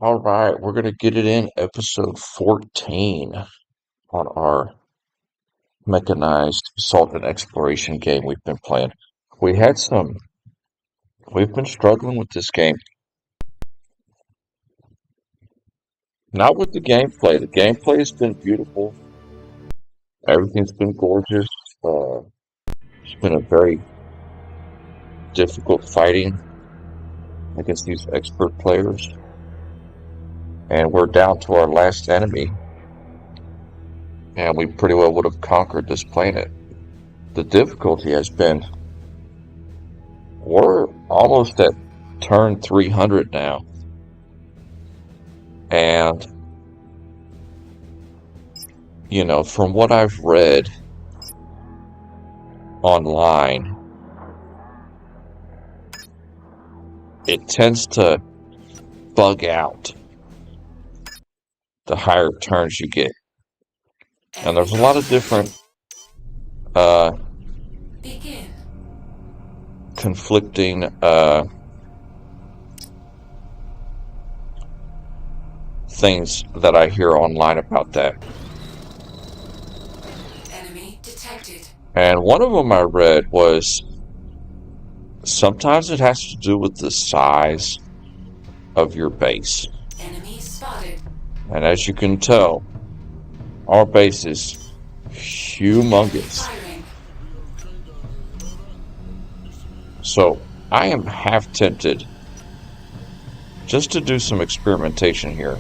All right, we're going to get it in episode 14 on our mechanized assault and exploration game we've been playing. We had some, we've been struggling with this game. Not with the gameplay. The gameplay has been beautiful. Everything's been gorgeous. Uh, it's been a very difficult fighting against these expert players. And we're down to our last enemy. And we pretty well would have conquered this planet. The difficulty has been we're almost at turn 300 now. And, from what I've read online, it tends to bug out the higher turns you get. And there's a lot of different conflicting things that I hear online about that. Enemy detected. And one of them I read was sometimes it has to do with the size of your base. Enemy spotted. And as you can tell, our base is humongous. Firing. So I am half tempted just to do some experimentation here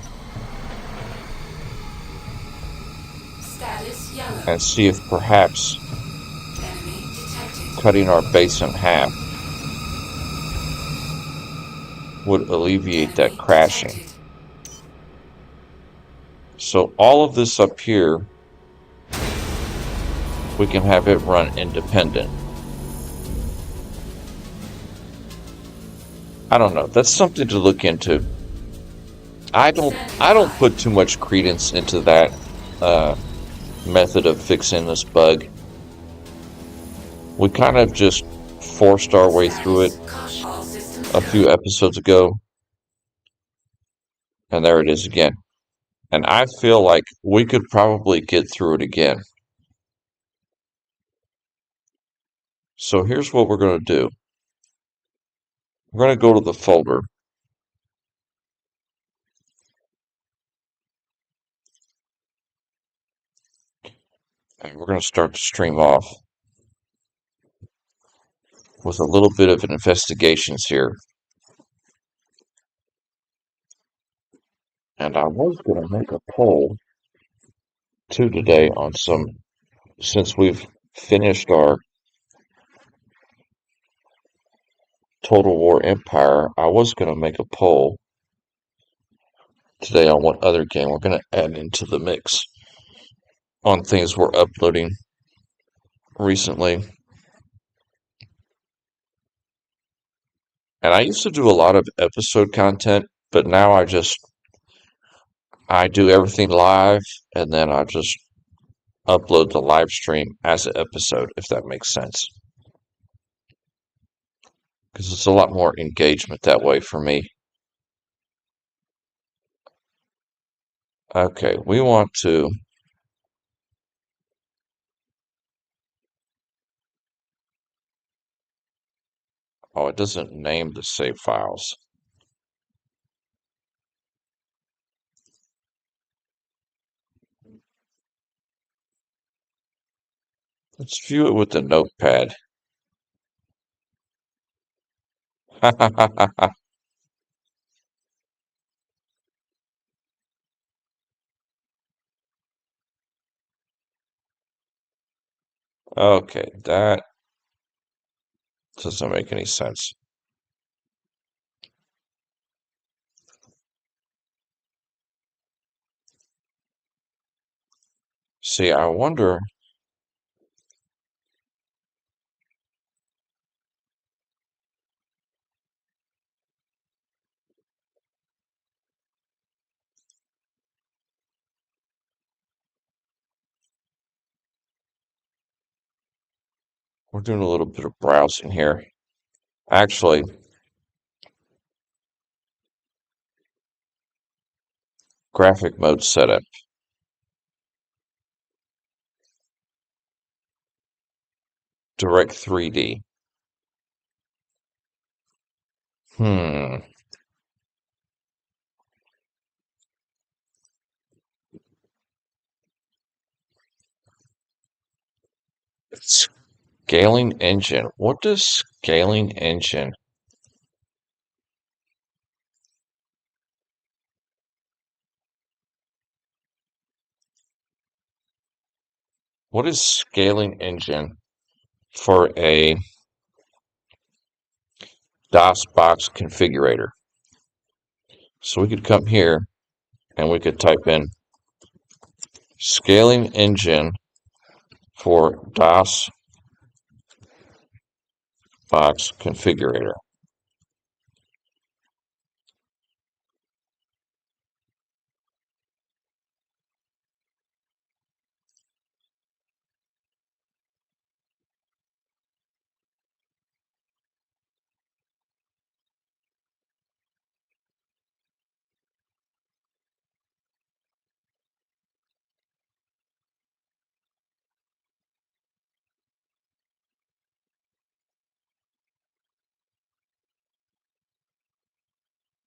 Status yellow. and see if perhaps Enemy detected. cutting our base in half would alleviate that Enemy crashing. detected. So all of this up here, we can have it run independent. I don't know. That's something to look into. I don't put too much credence into that method of fixing this bug. We kind of just forced our way through it Caution. All systems a go. few episodes ago. And there it is again. And I feel like we could probably get through it again. So here's what we're going to do. We're going to go to the folder. And we're going to start to stream off with a little bit of an investigations here. And I was going to make a poll too today on some, since we've finished our Total War Empire, I was going to make a poll today on what other game we're going to add into the mix on things we're uploading recently. And I used to do a lot of episode content, but now I do everything live and then I just upload the live stream as an episode, if that makes sense. Because it's a lot more engagement that way for me. Okay, we want to oh, it doesn't name the save files. Let's view it with the notepad. Okay, that doesn't make any sense. See, I wonder. We're doing a little bit of browsing here. Actually, Graphic mode setup. Direct 3D. Scaling engine. What does scaling engine? What is scaling engine for a DOS box configurator? So we could come here and we could type in scaling engine for DOS box configurator.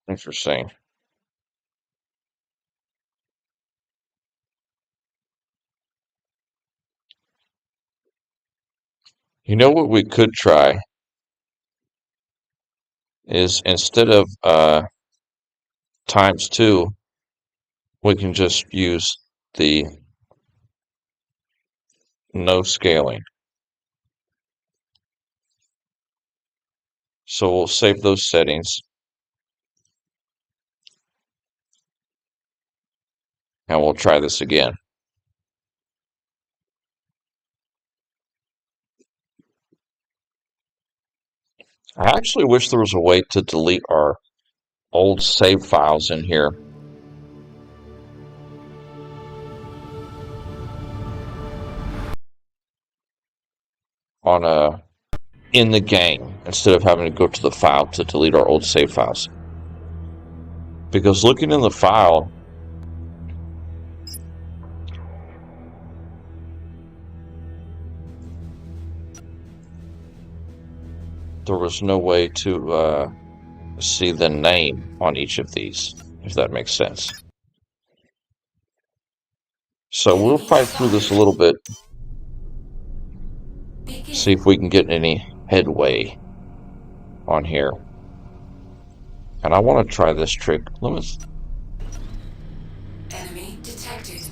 Interesting. You know what we could try is instead of ×2, we can just use the no scaling. So we'll save those settings and we'll try this again. I actually wish there was a way to delete our old save files in here. In the game, instead of having to go to the file to delete our old save files. Because looking in the file, there was no way to see the name on each of these, if that makes sense. So we'll fight through this a little bit, see if we can get any headway on here. And I want to try this trick. Enemy detected.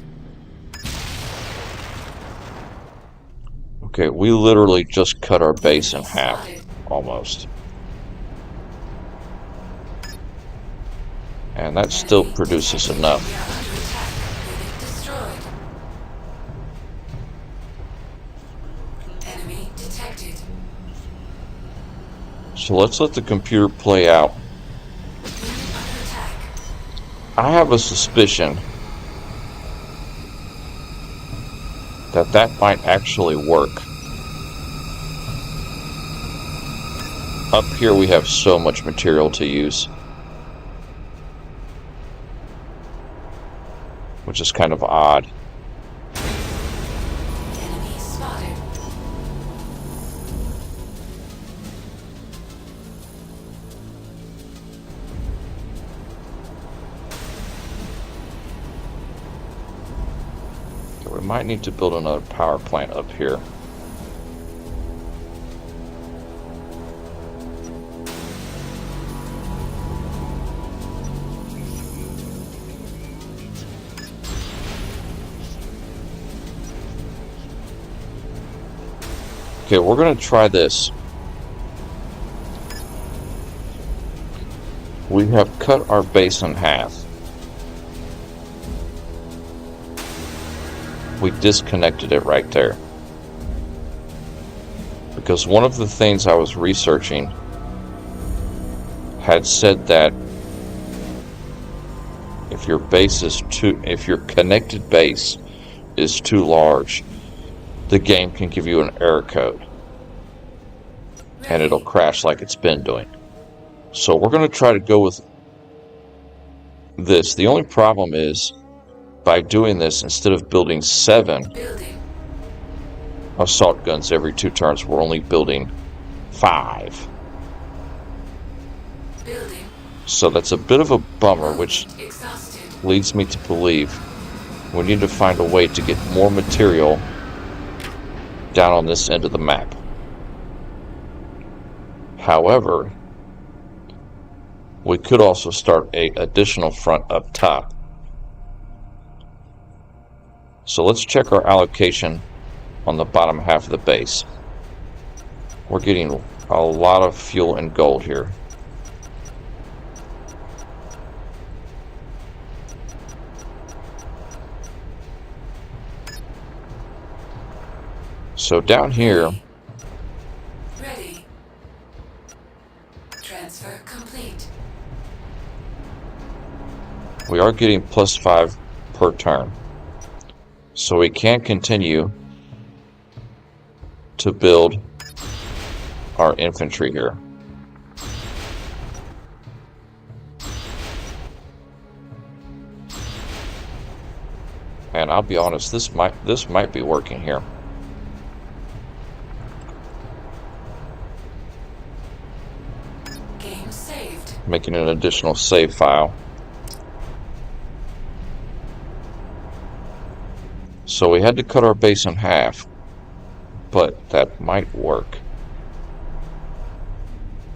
Okay, we literally just cut our base in half, almost. And that still produces enough. Enemy detected. So let's let the computer play out. I have a suspicion that that might actually work. Up here we have so much material to use, which is kind of odd. Enemy spotted. We might need to build another power plant up here. Okay, we're going to try this. We have cut our base in half. We disconnected it right there. Because one of the things I was researching had said that if your connected base is too large, the game can give you an error code. And it'll crash like it's been doing. So we're going to try to go with this. The only problem is, by doing this, instead of building 7 Building. assault guns every 2 turns, we're only building 5. Building. So that's a bit of a bummer, which Movement exhausted. leads me to believe we need to find a way to get more material down on this end of the map. However, we could also start an additional front up top. So let's check our allocation on the bottom half of the base. We're getting a lot of fuel and gold here. So down here, Ready. Transfer complete. we are getting +5 per turn. So we can continue to build our infantry here. And I'll be honest, this might be working here. Game saved. Making an additional save file. So we had to cut our base in half, but that might work.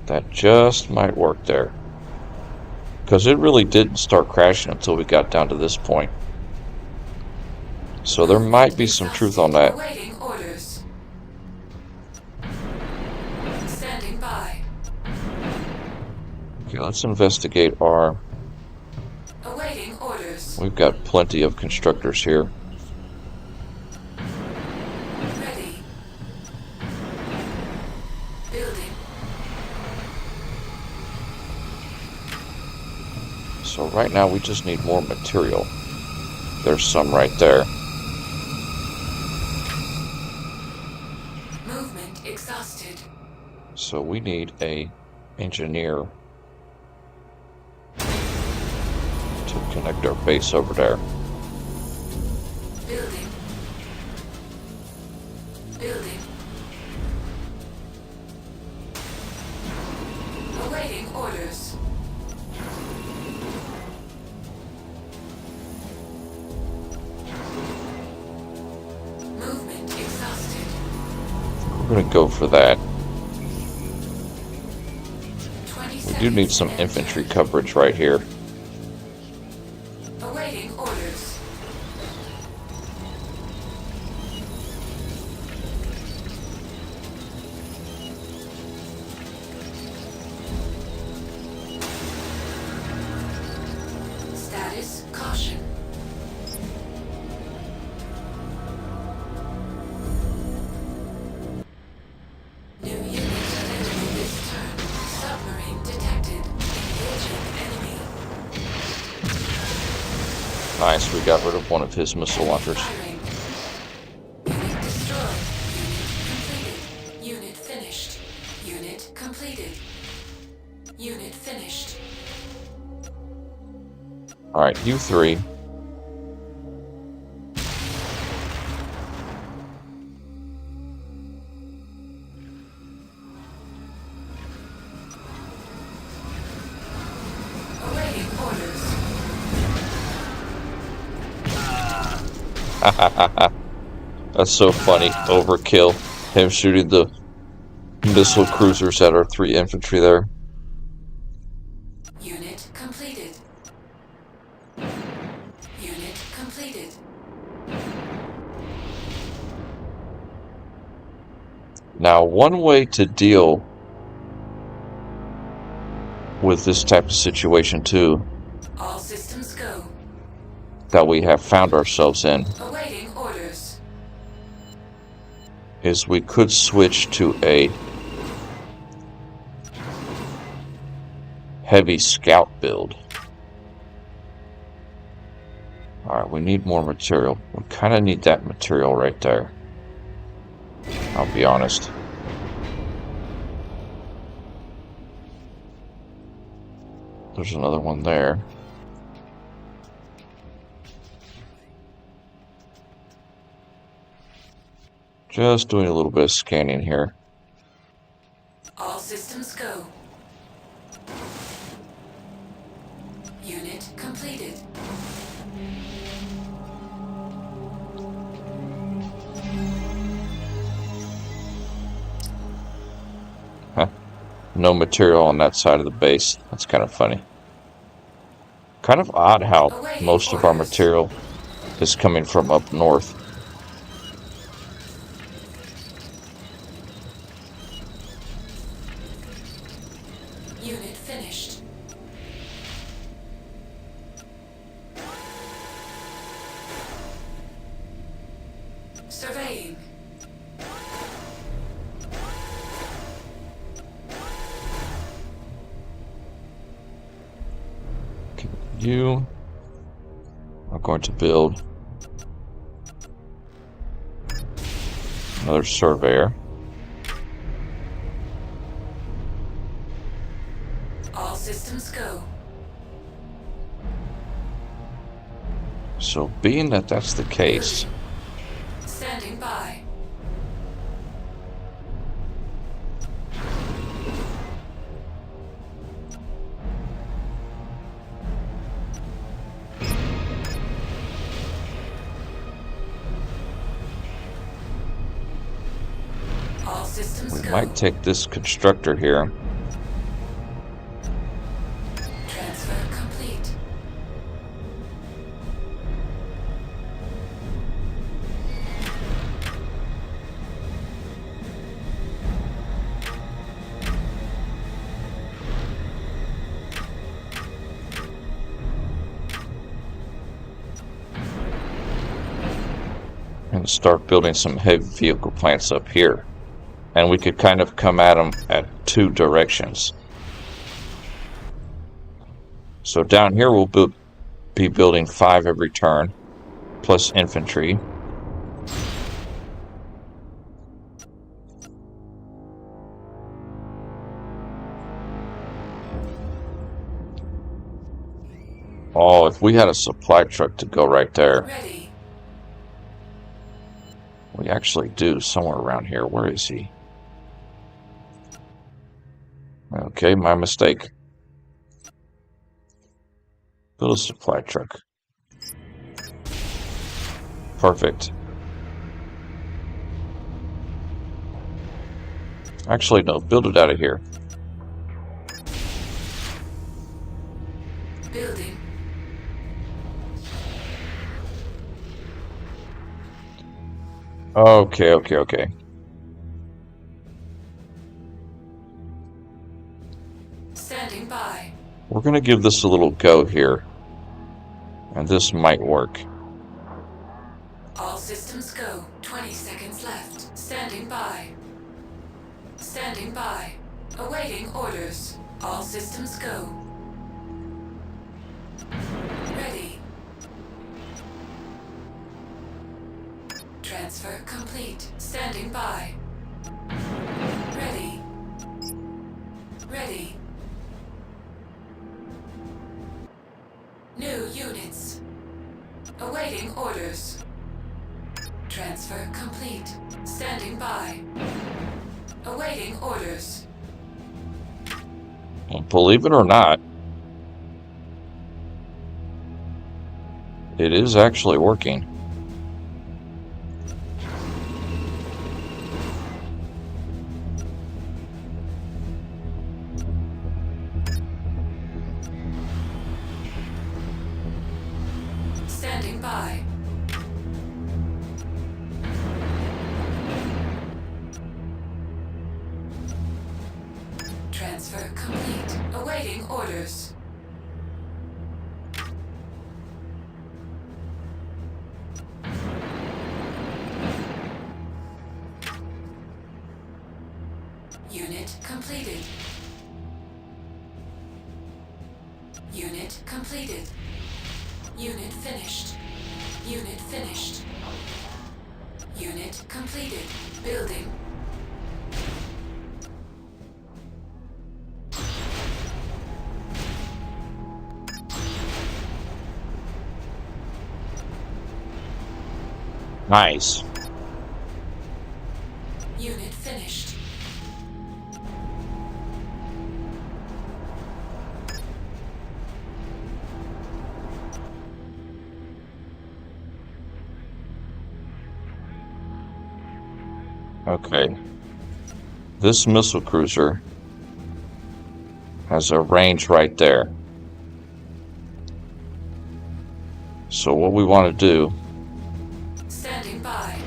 That just might work there. Because it really didn't start crashing until we got down to this point. So there might be some truth on that. Awaiting orders. Standing by. Okay, let's investigate our... Awaiting orders. We've got plenty of constructors here. Ready. Building. So right now we just need more material. There's some right there. Movement exhausted. So we need a engineer to connect our base over there. Building. Building. Awaiting orders. Movement exhausted. We're going to go for that. 20 We seconds do need some to infantry enter. coverage right here. Awaiting orders. Status caution. New unit available this turn. Submarine detected. Engaging enemy. Nice, we got rid of one of his missile launchers. Firing. Unit destroyed. Unit completed. Unit finished. Unit completed. Unit finished. Alright, you three. Awaiting orders. That's so funny. Overkill. Him shooting the missile cruisers at our 3 infantry there. Unit completed. Unit completed. Now, one way to deal with this type of situation too, All systems go. that we have found ourselves in, Awaiting orders. is we could switch to a heavy scout build. Alright, we need more material. We kind of need that material right there. I'll be honest. There's another one there. Just doing a little bit of scanning here. All systems go. Unit completed. Huh. No material on that side of the base. That's kind of funny. Kind of odd how most of our material is coming from up north. Unit finished. Surveying. You are going to build another surveyor. All systems go. So being that that's the case, Standing by. All systems we go. might take this constructor here. Transfer complete. And start building some heavy vehicle plants up here. And we could kind of come at them at two directions. So down here we'll be building 5 every turn, plus infantry. Oh, if we had a supply truck to go right there. Ready. We actually do, somewhere around here. Where is he? Okay, my mistake. Build a supply truck. Perfect. Actually, no, build it out of here. Building. Okay. Standing by. We're going to give this a little go here. And this might work. All systems go. 20 seconds left. Standing by. Standing by. Awaiting orders. All systems go. Ready. Transfer complete. Standing by. Ready. Ready. New units. Awaiting orders. Transfer complete. Standing by. Awaiting orders. Well, believe it or not, it is actually working. Standing by. Transfer complete. Awaiting orders. Unit completed. Unit completed. Unit finished. Unit finished. Unit completed. Building. Nice. Okay. This missile cruiser has a range right there. So what we want to do... Standing by.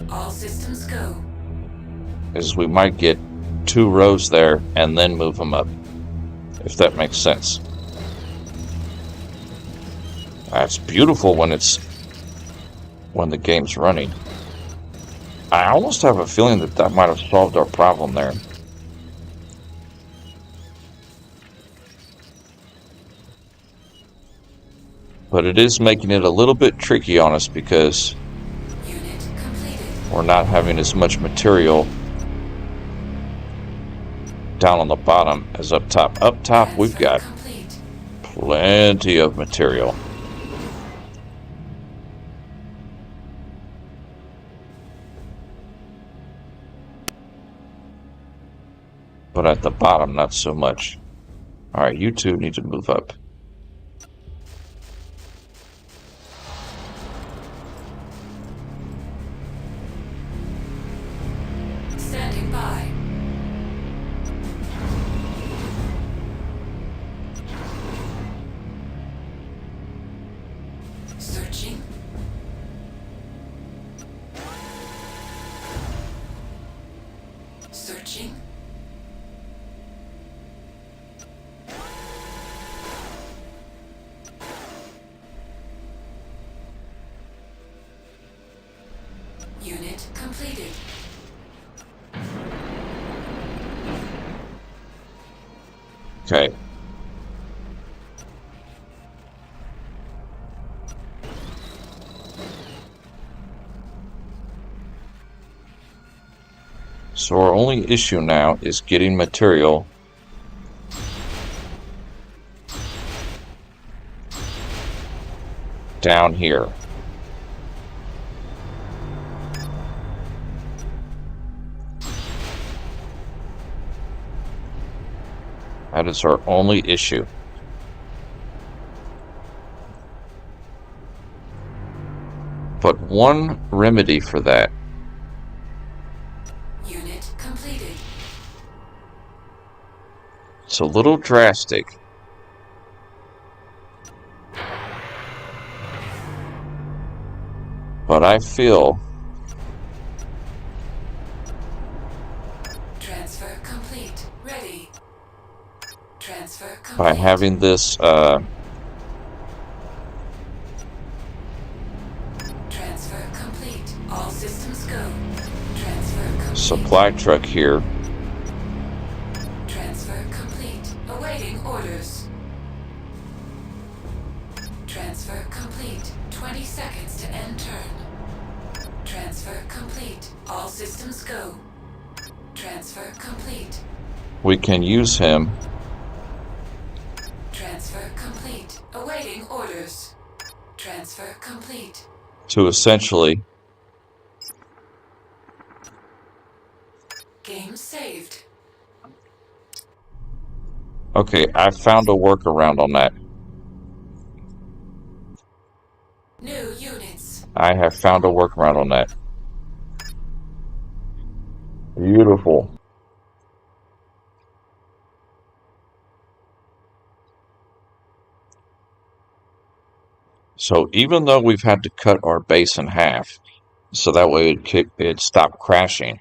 All systems go. is we might get 2 rows there and then move them up, if that makes sense. That's beautiful when the game's running. I almost have a feeling that might have solved our problem there. But it is making it a little bit tricky on us because Unit completed. we're not having as much material down on the bottom as up top. Up top, we've got Complete. plenty of material. But at the bottom, not so much. Alright, you two need to move up. Standing by. Searching. Searching. Unit completed. Okay. So our only issue now is getting material down here. That is our only issue. But one remedy for that Unit completed. it's a little drastic. But I feel Transfer complete. Ready. Transfer complete. by having this Transfer complete. All systems go. Transfer complete. supply truck here, Transfer complete. Awaiting orders. Transfer complete. 20 seconds to end turn. Transfer complete. All systems go. Transfer complete. we can use him Transfer complete. Awaiting orders. Transfer complete. to essentially Game saved. okay, I found a workaround on that. New units. I have found a workaround on that. Beautiful. So even though we've had to cut our base in half, so that way it'd stop crashing,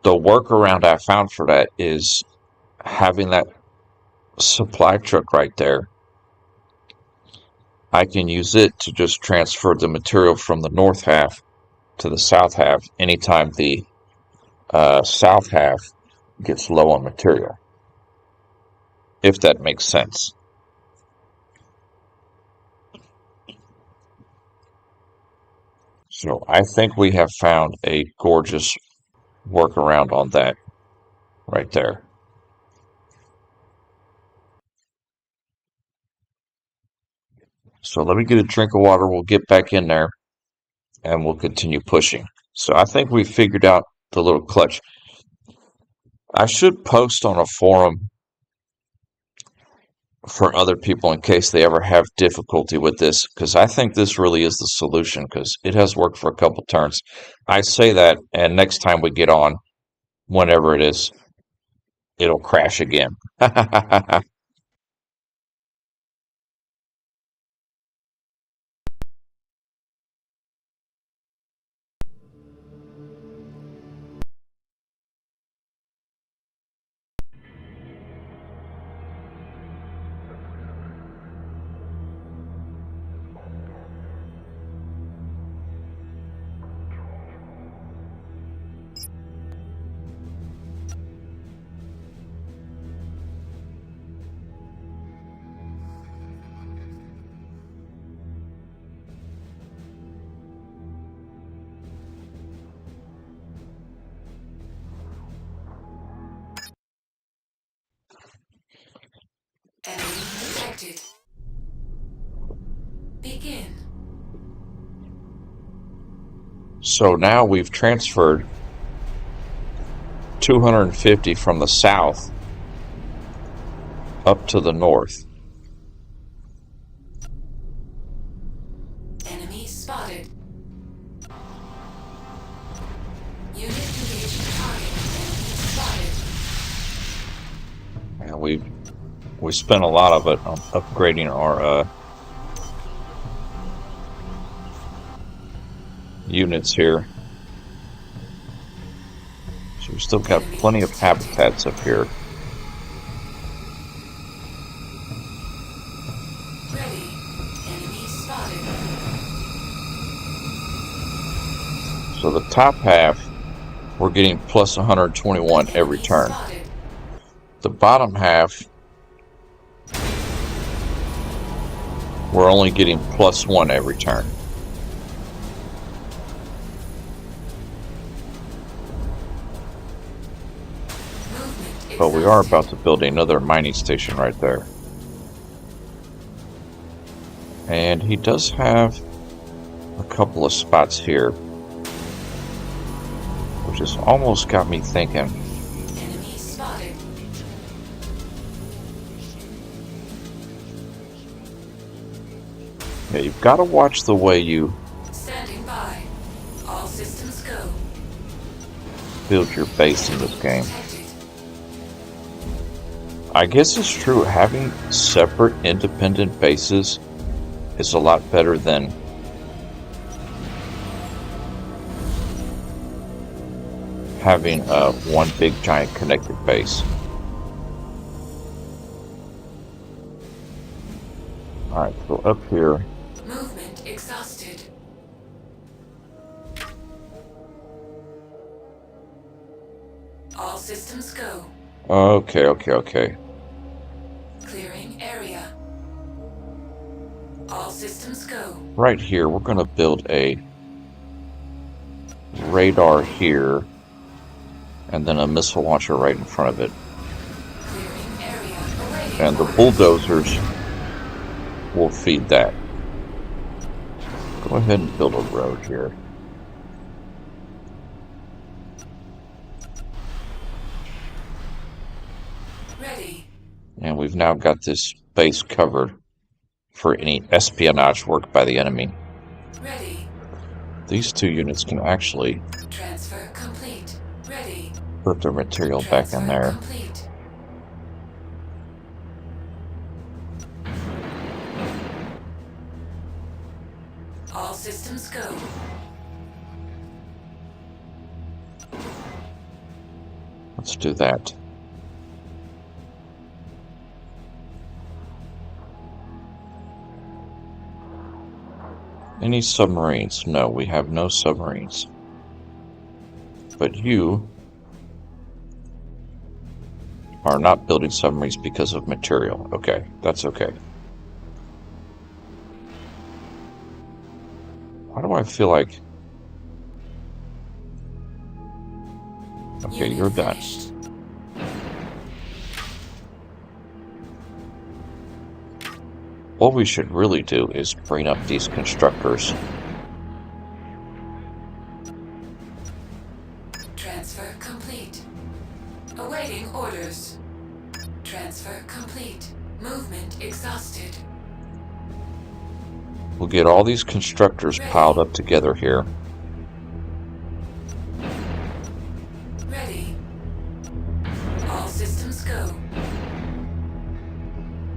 the workaround I found for that is having that supply truck right there. I can use it to just transfer the material from the north half to the south half anytime the south half gets low on material, if that makes sense. So I think we have found a gorgeous workaround on that right there. So let me get a drink of water. We'll get back in there and we'll continue pushing. So I think we figured out the little clutch. I should post on a forum for other people in case they ever have difficulty with this, because I think this really is the solution, because it has worked for a couple turns. I say that, and next time we get on, whenever it is, it'll crash again. Enemy detected. Begin. So now we've transferred 250 from the south up to the north. Enemy spotted. Unit engaging target. Enemy spotted. And we spent a lot of it on upgrading our units here. So we've still got plenty of habitats up here. Ready. Enemy spotted. So the top half, we're getting plus 121 every Enemy turn. spotted. The bottom half, we're only getting plus 1 every turn. Movement But we are exhausted. about to build another mining station right there. And he does have a couple of spots here, which has almost got me thinking, Enemy spotted. yeah, you've got to watch the way you Standing by. All systems go. build your base in this game. Detected. I guess it's true, having separate independent bases is a lot better than having one big giant connected base. Alright, so up here, Movement exhausted. All systems go. okay. Clearing area. All systems go. Right here, we're going to build a radar here, and then a missile launcher right in front of it. Clearing area. Awaiting And the orders. bulldozers will feed that. Go ahead and build a road here. Ready. And we've now got this base covered for any espionage work by the enemy. Ready. These two units can actually Transfer complete. Ready. put their material back in Transfer there. complete. All systems go. Let's do that. Any submarines? No, we have no submarines. But you are not building submarines because of material. Okay, that's okay. Why do I feel like... Okay, Unit you're done. finished. What we should really do is bring up these constructors. Transfer complete. Awaiting orders. Transfer complete. Movement We'll get all these constructors piled up together here. Ready. All systems go.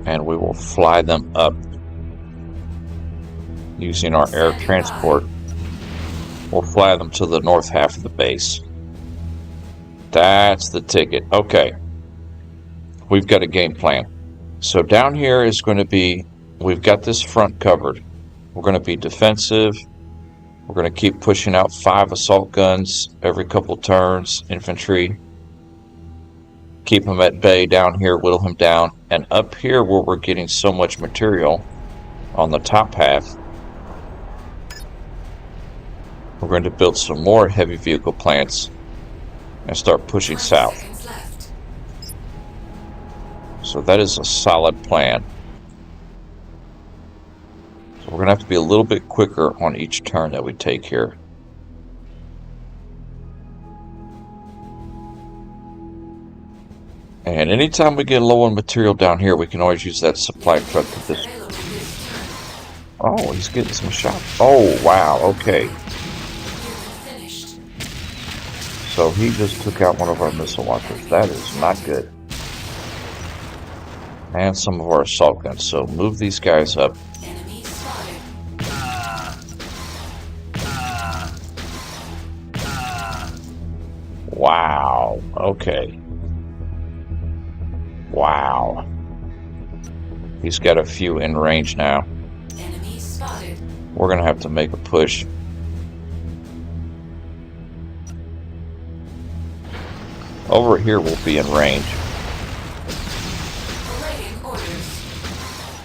And we will fly them up using our air transport. We'll fly them to the north half of the base. That's the ticket. Okay. We've got a game plan. So down here is going to be, we've got this front covered. We're going to be defensive. We're going to keep pushing out 5 assault guns every couple turns, infantry. Keep them at bay down here, whittle him down. And up here where we're getting so much material on the top half, we're going to build some more heavy vehicle plants and start pushing south. So that is a solid plan. So we're going to have to be a little bit quicker on each turn that we take here. And anytime we get low on material down here, we can always use that supply truck to this. Oh, he's getting some shots. Oh, wow, okay. So he just took out one of our missile launchers. That is not good. And some of our assault guns. So move these guys up. Wow. Okay. Wow. He's got a few in range now. We're going to have to make a push. Over here we'll be in range. Awaiting orders.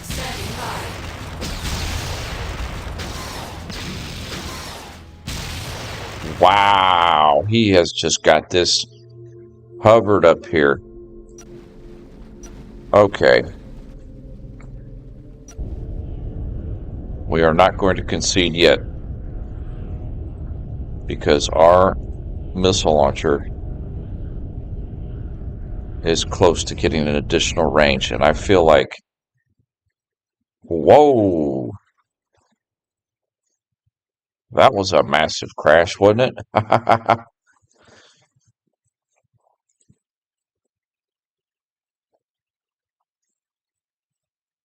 Standing by. Wow, he has just got this hovered up here. Okay. We are not going to concede yet, because our missile launcher is close to getting an additional range, and I feel like, whoa, that was a massive crash, wasn't it?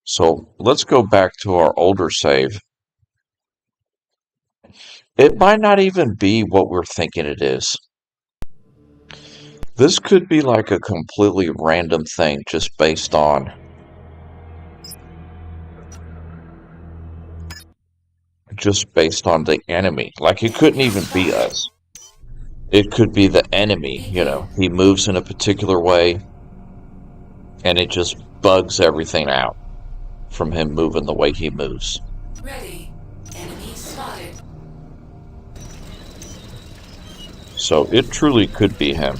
So let's go back to our older save. It might not even be what we're thinking it is. This could be like a completely random thing just based on the enemy. Like, it couldn't even be us. It could be the enemy, you know. He moves in a particular way and it just bugs everything out from him moving the way he moves. Ready. Enemy spotted. So it truly could be him.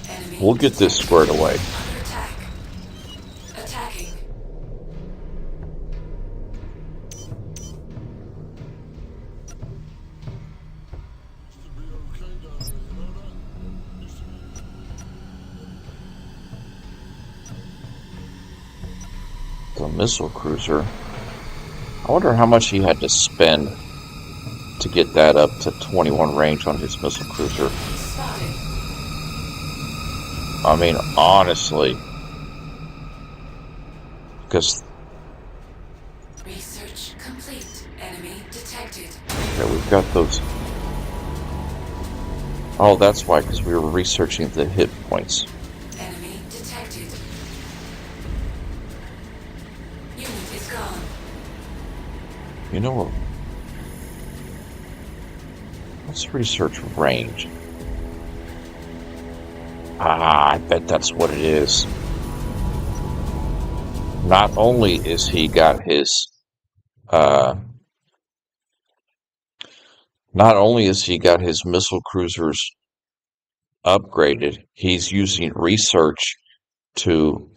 Enemy We'll get this squared away. under attack. Attacking. The missile cruiser. I wonder how much he had to spend to get that up to 21 range on his missile cruiser. Spotted. I mean, honestly. Because, Research complete. Enemy detected. okay, we've got those. Oh, that's why, because we were researching the hit points. Enemy detected. Unit is gone. You know what? Let's research range. Ah, I bet that's what it is. Not only is he got his, missile cruisers upgraded, he's using research to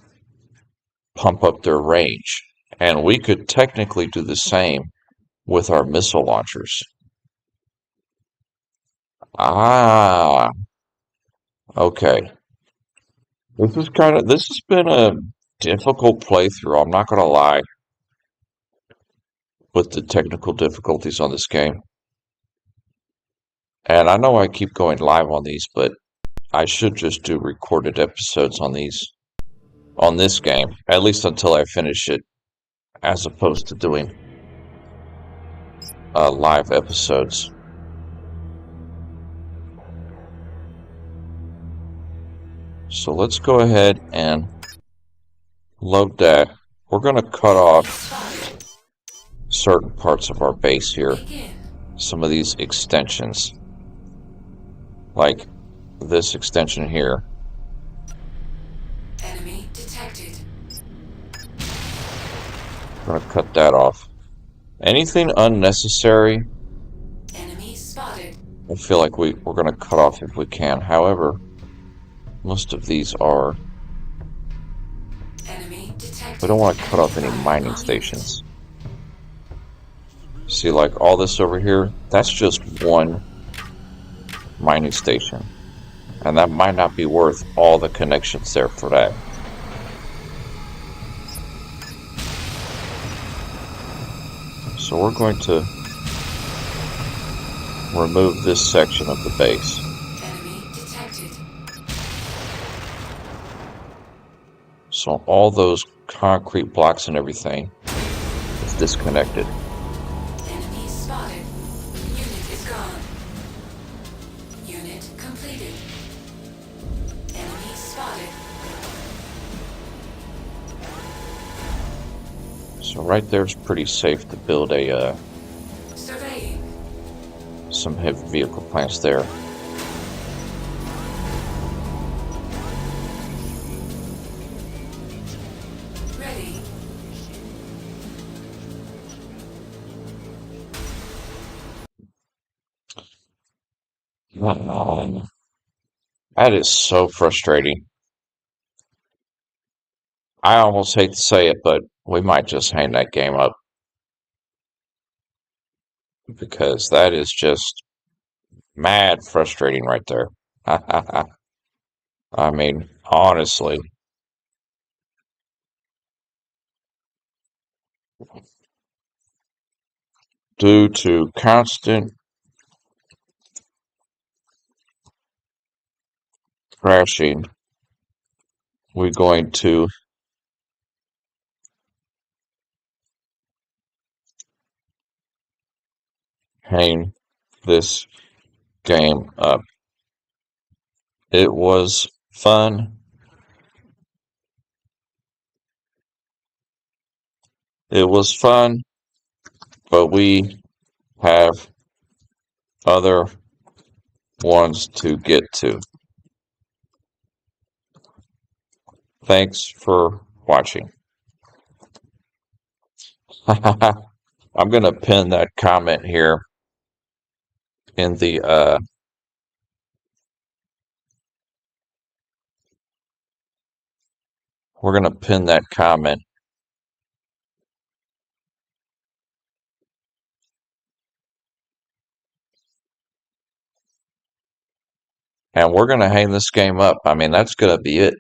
pump up their range. And we could technically do the same with our missile launchers. Ah, okay. This has been a difficult playthrough, I'm not gonna lie. with the technical difficulties on this game. And I know I keep going live on these, but I should just do recorded episodes on this game, at least until I finish it, as opposed to doing live episodes. So let's go ahead and load that. We're going to cut off certain parts of our base here. Some of these extensions, like this extension here. Enemy detected. We're going to cut that off. Anything unnecessary, Enemy spotted. I feel like we're going to cut off if we can. However, most of these are. Enemy detected. We don't want to cut off any mining stations. See, like all this over here, that's just one mining station. And that might not be worth all the connections there for that. So we're going to remove this section of the base. Enemy detected. So all those concrete blocks and everything is disconnected. Enemy spotted. Unit is gone. Unit completed. Enemy spotted. So right there is pretty safe to build a Surveying. some heavy vehicle plants there. Ready. That is so frustrating. I almost hate to say it, but we might just hang that game up. Because that is just mad frustrating right there. I mean, honestly. Due to constant crashing, we're going to hang this game up. It was fun. It was fun, but we have other ones to get to. Thanks for watching. I'm going to pin that comment here in the we're going to pin that comment and we're going to hang this game up. I mean, that's going to be it.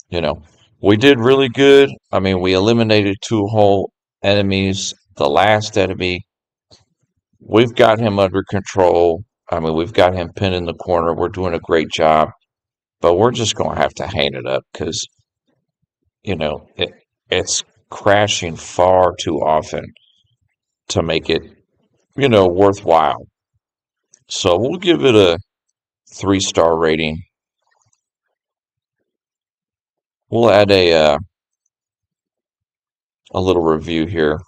You know, we did really good. I mean, we eliminated 2 whole enemies. The last enemy, we've got him under control. I mean, we've got him pinned in the corner. We're doing a great job, but we're just going to have to hang it up because, you know, it's crashing far too often to make it, you know, worthwhile. So we'll give it a 3-star rating. We'll add a little review here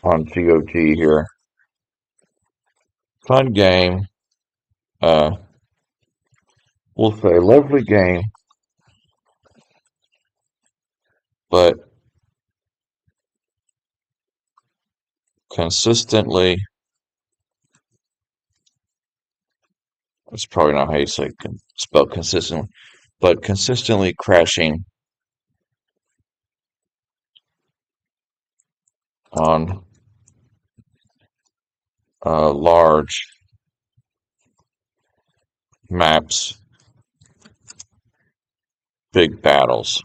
on GOG here. Fun game. We'll say lovely game, but consistently, that's probably not how you say spell consistently, but consistently crashing on large maps, big battles.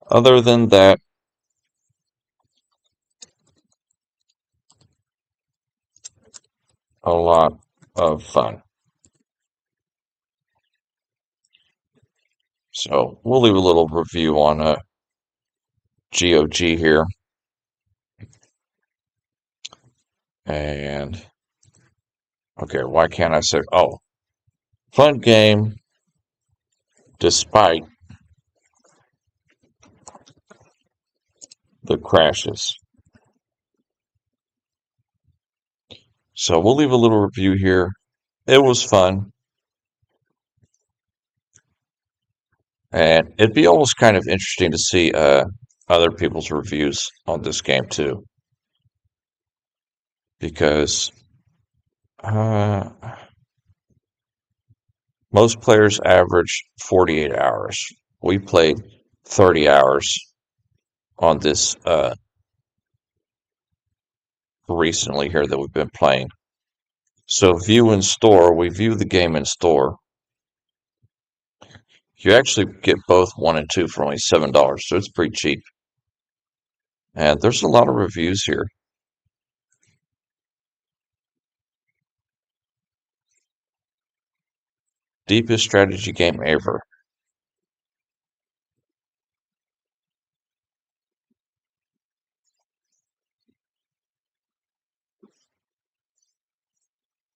Other than that, a lot of fun. So we'll leave a little review on GOG here. And okay, why can't I say, oh, fun game despite the crashes. So we'll leave a little review here. It was fun. And it'd be almost kind of interesting to see other people's reviews on this game too. Because uh, most players average 48 hours. We played 30 hours on this recently here that we've been playing. So view in store, we view the game in store. You actually get both 1 and 2 for only $7, so it's pretty cheap. And there's a lot of reviews here. Deepest strategy game ever.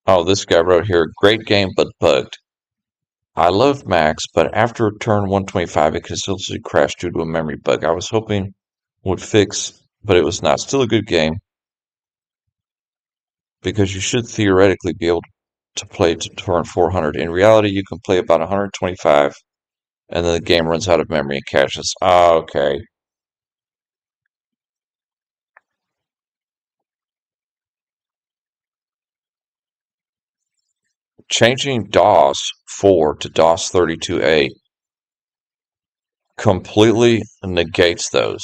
Oh, this guy wrote here, great game but bugged. I love M.A.X, but after turn 125 it consistently crashed due to a memory bug. I was hoping would fix, but it was not. Still a good game, because you should theoretically be able to play to turn 400. In reality, you can play about 125, and then the game runs out of memory and crashes. Ah, okay. Changing DOS 4 to DOS 32A completely negates those.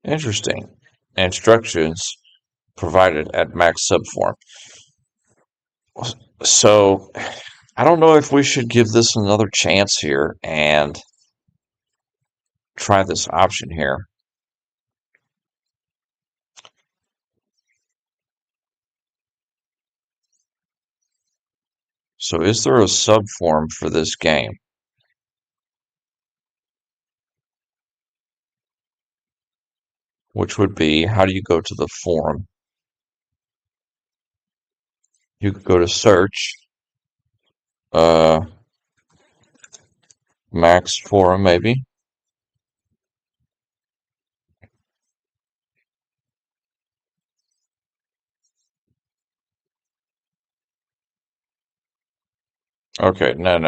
Interesting. Instructions provided at M.A.X subform. So, I don't know if we should give this another chance here and try this option here. So, is there a subform for this game? Which would be, how do you go to the forum? You could go to search, uh, M.A.X forum maybe. Okay, no.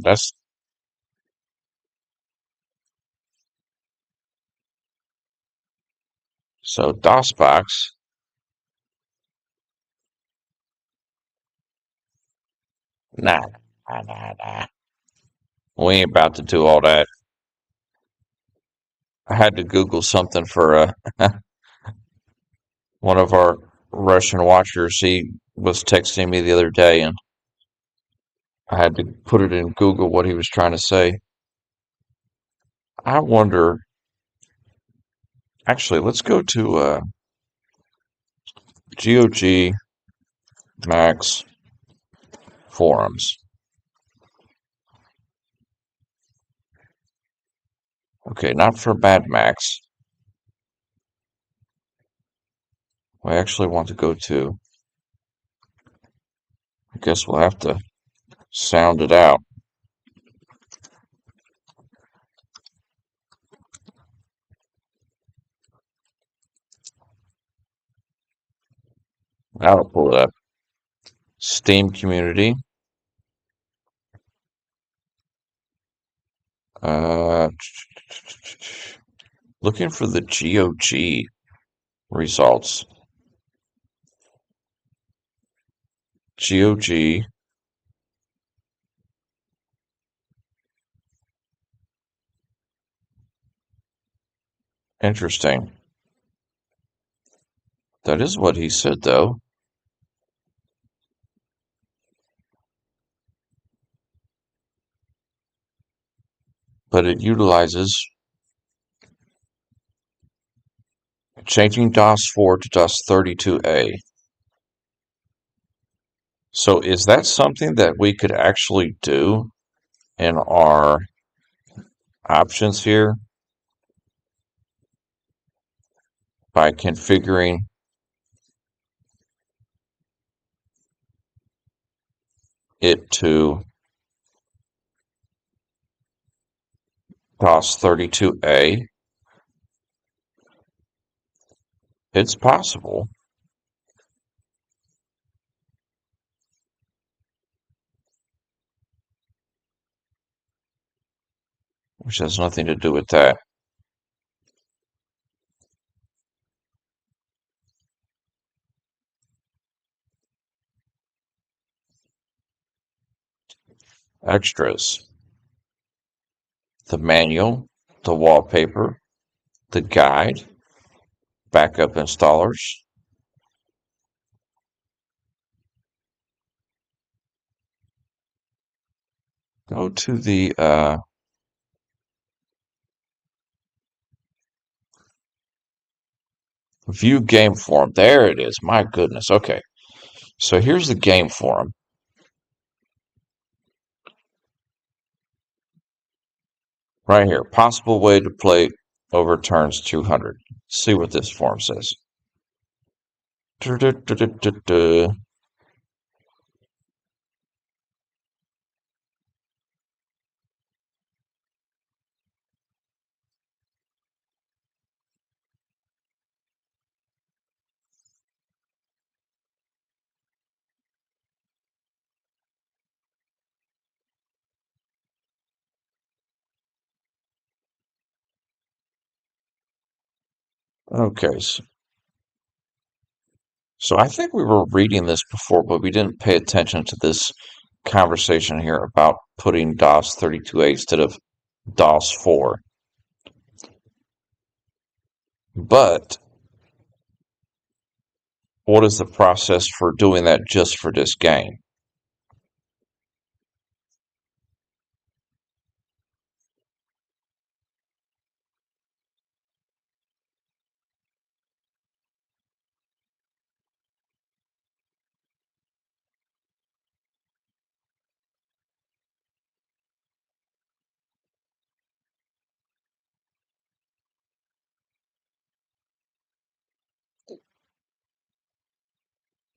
That's so DOSBox. Nah. We ain't about to do all that. I had to Google something for one of our Russian watchers. He was texting me the other day, and I had to put it in Google what he was trying to say. I wonder. Actually, let's go to GOG M.A.X forums. Okay, not for Bad M.A.X. I actually want to go to. I guess we'll have to sound it out. I'll pull it up. Steam community. Uh, looking for the GOG results. GOG. Interesting. That is what he said, though. but it utilizes changing DOS4 to DOS32A. So is that something that we could actually do in our options here by configuring it to DOS32A? It's possible, which has nothing to do with that. Extras. The manual, the wallpaper, the guide, backup installers. Go to the view game forum. There it is. My goodness. Okay. So here's the game forum. Right here. Possible way to play overturns 200. See what this forum says. Okay. So I think we were reading this before, but we didn't pay attention to this conversation here about putting DOS 32A instead of DOS 4. But what is the process for doing that just for this game?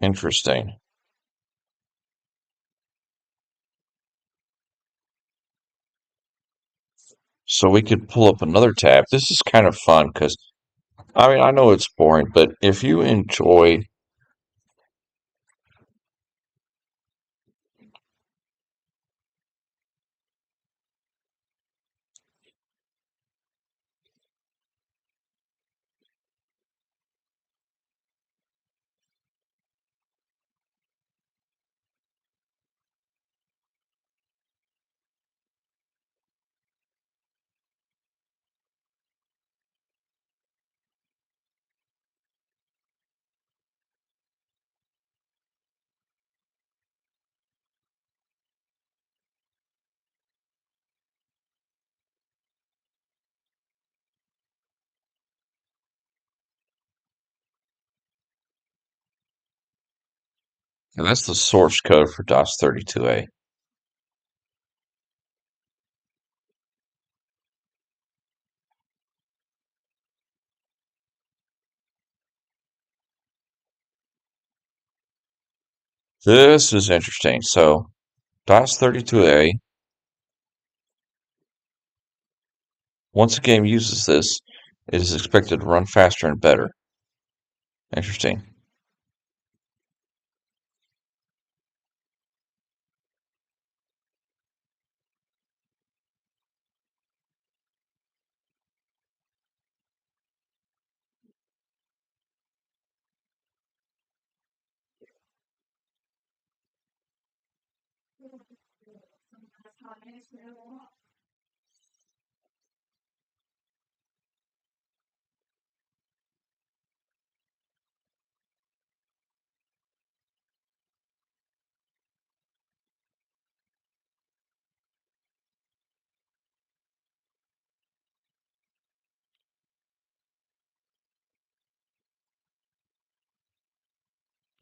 Interesting. So we could pull up another tab. This is kind of fun because, I mean, I know it's boring, but if you enjoy. And that's the source code for DOS 32A. This is interesting. So DOS 32A, once a game uses this, it is expected to run faster and better. Interesting.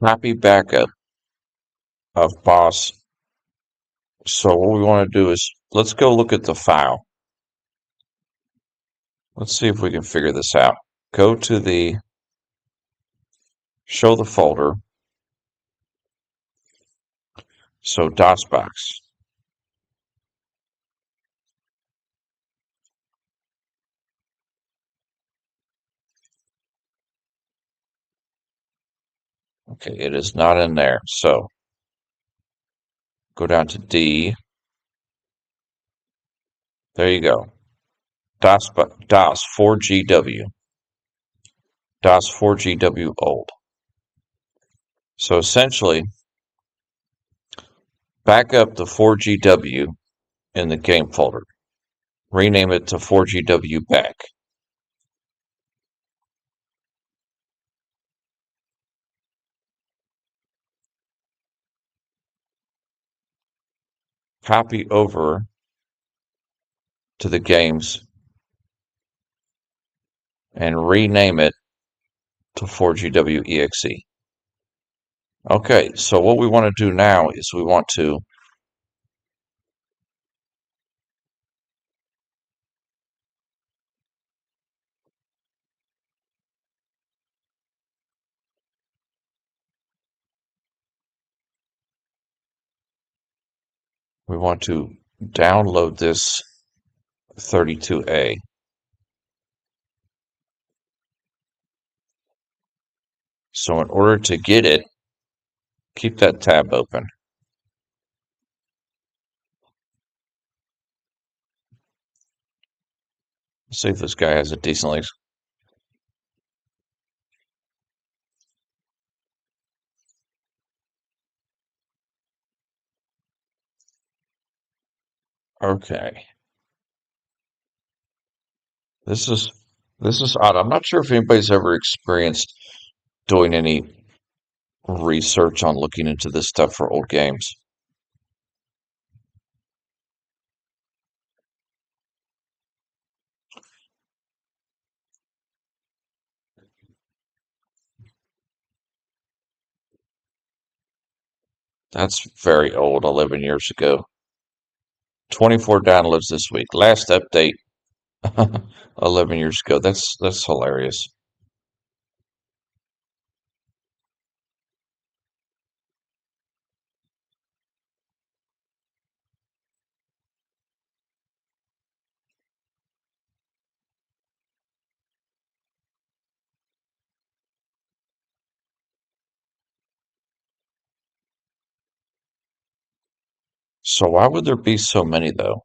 copy backup of boss. So what we want to do is let's go look at the file. Let's see if we can figure this out. Go to the show the folder. So DOSBox. Okay, it is not in there. So go down to D. There you go. DOS 4GW. DOS 4GW old. So essentially, back up the 4GW in the game folder. Rename it to 4GW back. Copy over to the games and rename it to 4GW EXE. Okay, so what we want to do now is we want to download this 32A. So in order to get it, keep that tab open. See if this guy has a decently. Okay. This is this is odd. I'm not sure if anybody's ever experienced doing any research on looking into this stuff for old games. That's very old, 11 years ago. 24 downloads this week. Last update 11 years ago. That's hilarious. So why would there be so many though?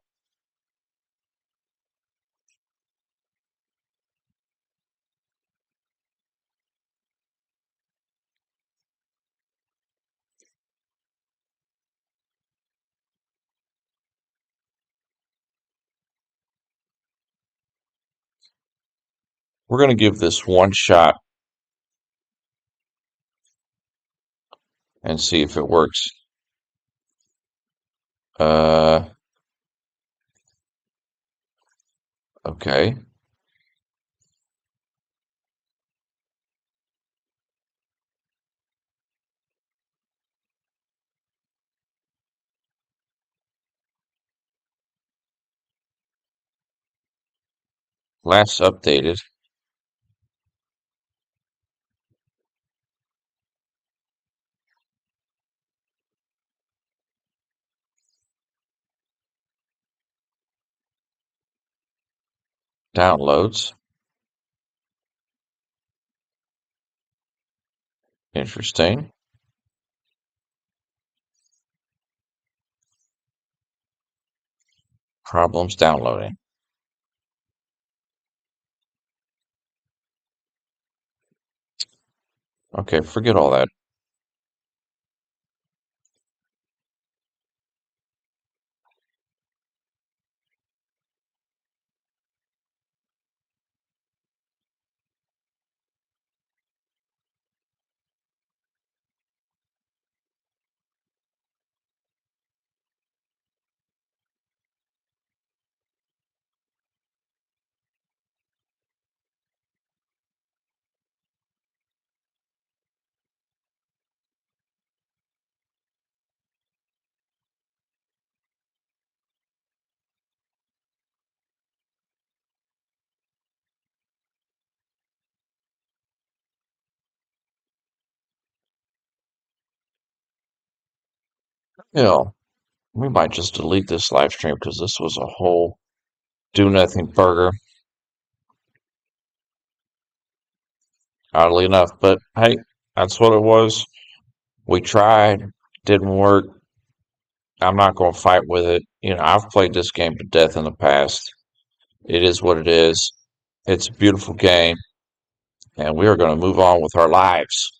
We're going to give this one shot and see if it works. Uh, okay. Last updated. Downloads. Interesting. Problems downloading. Okay, forget all that. You know, we might just delete this live stream because this was a whole do nothing burger, oddly enough. But hey, that's what it was. We tried, didn't work. I'm not going to fight with it. I've played this game to death in the past. It is what it is. It's a beautiful game, and we are going to move on with our lives.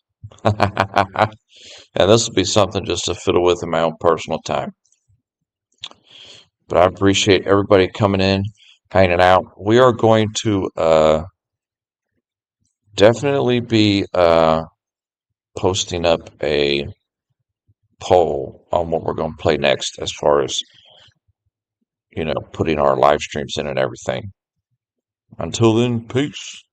And this will be something just to fiddle with in my own personal time. But I appreciate everybody coming in, hanging out. We are going to definitely be posting up a poll on what we're going to play next as far as, putting our live streams in and everything. Until then, peace.